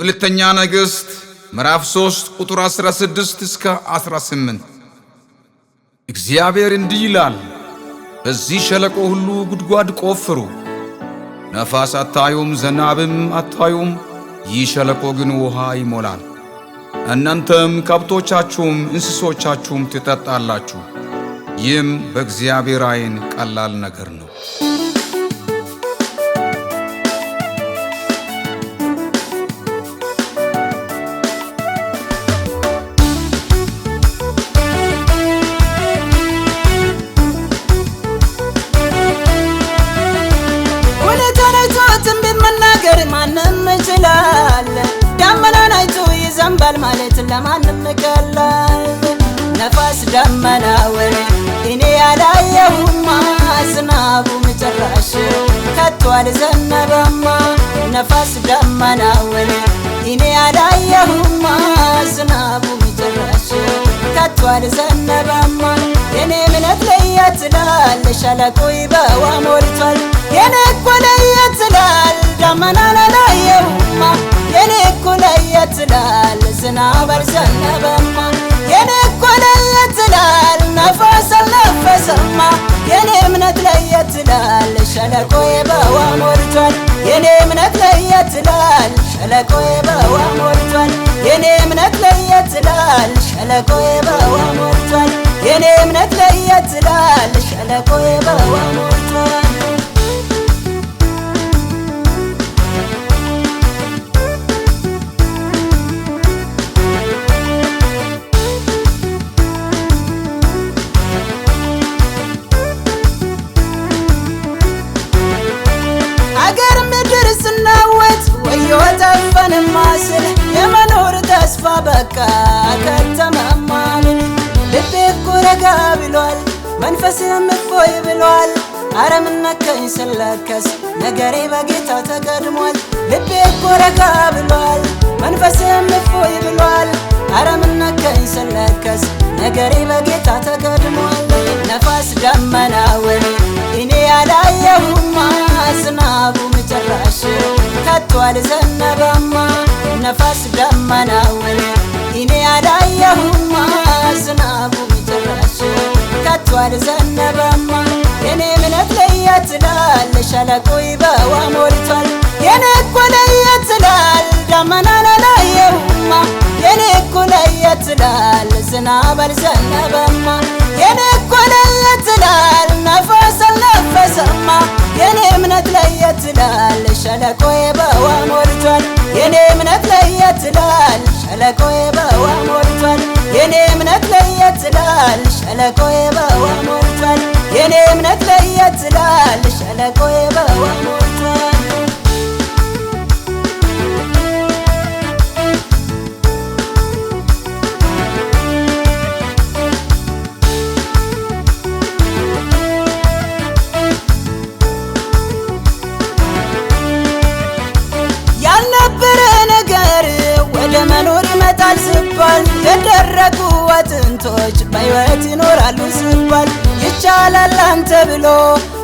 ሁለተኛ ነገሥት ምዕራፍ 3 ቁጥር 16 እስከ 18 እግዚአብሔር እንዲህ ይላል፣ በዚህ ሸለቆ ሁሉ ጉድጓድ ቆፍሩ። ነፋስ አታዩም፣ ዝናብም አታዩም፣ ይህ ሸለቆ ግን ውሃ ይሞላል። እናንተም ከብቶቻችሁም እንስሶቻችሁም ትጠጣላችሁ። ይህም በእግዚአብሔር ዓይን ቀላል ነገር ነው። ማንም ይችላል ደመናን አይቶ ይዘንባል ማለት ለማንም ቀላል። ነፋስ ደመናውን እኔ ያላየሁማ ዝናቡም ጭራሽ ከቶ አልዘነበማ። ነፋስ ደመናውን እኔ ያላየሁማ ዝናቡም ጭራሽ ከቶ አልዘነበማ። የኔ እምነት ለየት ይላል ሸለቆይ በውሃ ሞልቷል። የኔ እኮ ለየት ይላል ደመናን አላየሁማ። የኔ እኮ ለየት ይላል ዝናብ አልዘነበማ። የኔ እኮ ለየት ይላል ነፋስ አልነፈሰማ። የኔ እምነት ለየት ይላል ሸለቆዬ በውሃ ሞልቷል። የኔ እምነት ለየት ይላል ሸለቆዬ በውሃ ሞልቷል። የኔ እምነት ለየት ይላል ሸለቆዬ በውሃ ሞልቷል። የኔ እምነት ለየት ይላል ሸለቆዬ በውሃ ሞልቷል። አገር ምድር ስናወጥ ወዮ ጠፋንማ ስል የመኖር ተስፋ በቃ ከተማማን። ልቤ እኮ ረጋ ብሏል መንፈስም እፎይ ብሏል። አረ ምን ነካኝ ስለከስ ነገሬ በጌታ ተቀድሟል። ልቤ እኮ ረጋ ብሏል መንፈስም እፎይ ብሏል። አረ ምን ነካኝ ስለከስ ነገሬ በጌታ ተቀድሟል። ነፋስ ደመናውን እኔ ያላየሁማ ዝናቡም ጭራሽ ከቶ አልዘነበማ። ነፋስ ደመናውን እኔ ያላየሁማ ዝናቡም ጭራሽ ከቶ አልዘነበማ። የኔ እምነት ለየት ይላል ሸለቆይ በውሃ ሞልቷል። የኔ እኮ ለየት ይላል ደመናን አላየሁማ። የኔ እኮ ለየት ይላል ዝናብ አልዘነበማ። የኔ እኮ ለየት ይላል ነፋስ አልነፈሰማ። የኔ እምነት ለየት ይላል ሸለቆዬ በውሃ ሞልቷል። የኔ እምነት ለየት ይላል ሸለቆዬ በውሃ ሞልቷል። የኔ እምነት ለየት ይላል ሸለቆዬ በውሃ ሞልቷል። የኔ እምነት ለየት ይላል ሸለቆዬ በውሃ ሞልቷል። ያልነበረ ነገር ወደ መኖር ይመጣል ሲባል የደረቁ አጥንቶች በሕይወት ይኖራሉ ሲባል ይቻላል አንተ ብሎ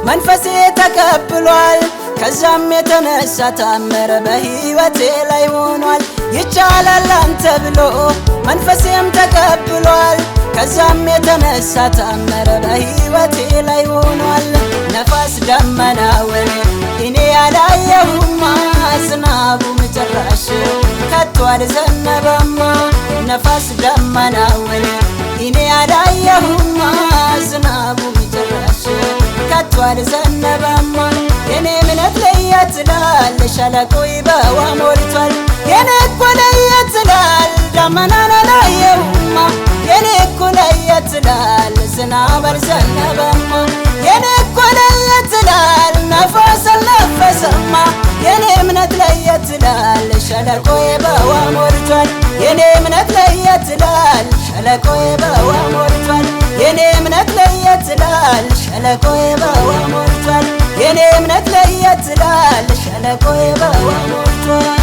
መንፈሴ ተቀብሏል። ከዛም የተነሳ ታምር በሕይወቴ ላይ ሆኗል። ይቻላል አንተ ብሎ መንፈሴም ተቀብሏል። ከዛም የተነሳ ታምር በሕይወቴ ላይ ሆኗል። ነፋስ ደመናውን እኔ ያላየሁማ ዝናቡም ጭራሽ ከቶ አልዘነበማ። ነፋስ ደመናውን እኔ ያላየሁማ ዝናቡም ጭራሽ ከቶ አልዘነበማ። የኔ እምነት ለየት ይላል ሸለቆይ በውሃ ሞልቷል። የኔ እኮ ለየት ይላል ደመናን አላየሁማ። የኔ እኮ ለየት ይላል ዝናብ አልዘነበማ። የኔ እኮ ለየት ይላል ነፋስ አልነፈሰማ። የኔ እምነት ለየት ይላል ሸለቆዬ በውሃ ሞልቷል። የኔ እምነት ለየት ይላል ሸለቆዬ በውሃ ሞልቷል። የኔ እምነት ለየት ይላል ሸለቆዬ በውሃ ሞልቷል። የኔ እምነት ለየት ይላል ሸለቆዬ በውሃ ሞልቷል።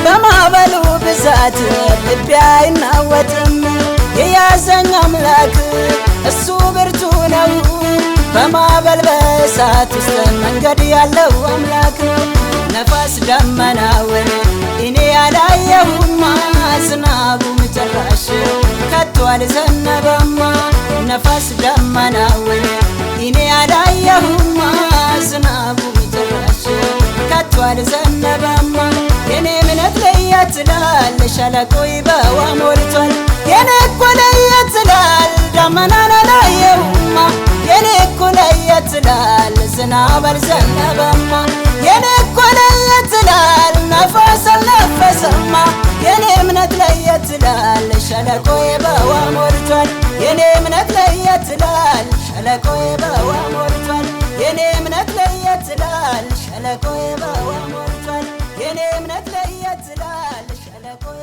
በማዕበሉ ብዛት ልቤ አይናወጥም። የያዘኝ አምላክ እሱ ብርቱ ነው። በማዕበል በእሳት ውስጥ መንገድ ያለው አምላክ ነው። ነፋስ ደመናውን እኔ ያላየሁማ ዝናቡም ጭራሽ ከቶ አልዘነበማ። ነፋስ ደመናውን እኔ ያላየሁማ ዝናቡም ጭራሽ ከቶ አልዘነበማ። የኔ እምነት ለየት ይላል ሸለቆይ በውሃ ሞልቷል። የኔ እኮ ለየት ይላል ደመናን አላየሁማ። የኔ እኮ ለየት ይላል ዝናብ አልዘነበማ። የኔ እኮ ለየት ይላል ነፋስ አልነፈሰማ። የኔ እምነት ለየት ይላል ሸለቆይ በውሃ ሞልቷል። የኔ እምነት ለየት ይላል ሸለቆይ በውሃ ሞልቷል። የኔ እምነት ለየት ይላል ሸለቆይ በውሃ ሞልቷል። የኔ እምነት ለየት ይላል ሸለቆይ